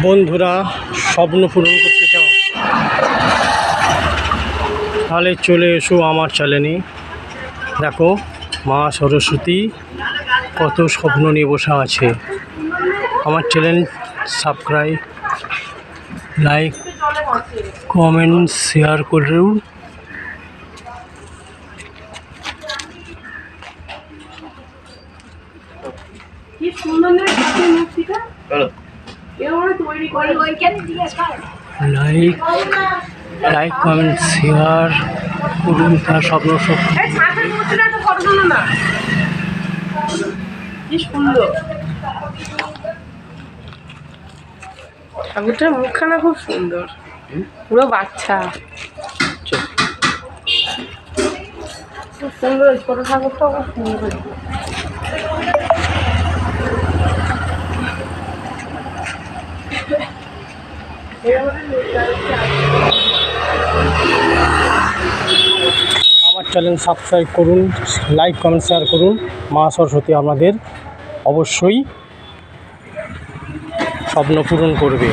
বন্ধুরা স্বপ্ন পূরণ করতে চাও তাহলে চলে এসো আমার চ্যানেলে। দেখো মা সরস্বতী কত স্বপ্ন নিয়ে বসা আছে। আমার channel subscribe, like, comment, share করুন। লাইক কমেন্ট শেয়ার করুন। তার স্বপ্ন কি সুন্দর ঠাকুরটার মুখখানা খুব সুন্দর, পুরো বাচ্চা খুব সুন্দর। ছোট ঠাকুরটাও খুব সুন্দর। আমার চ্যানেল সাবস্ক্রাইব করুন, লাইক কমেন্ট শেয়ার করুন। মা সরস্বতী আপনাদের অবশ্যই স্বপ্ন পূরণ করবে।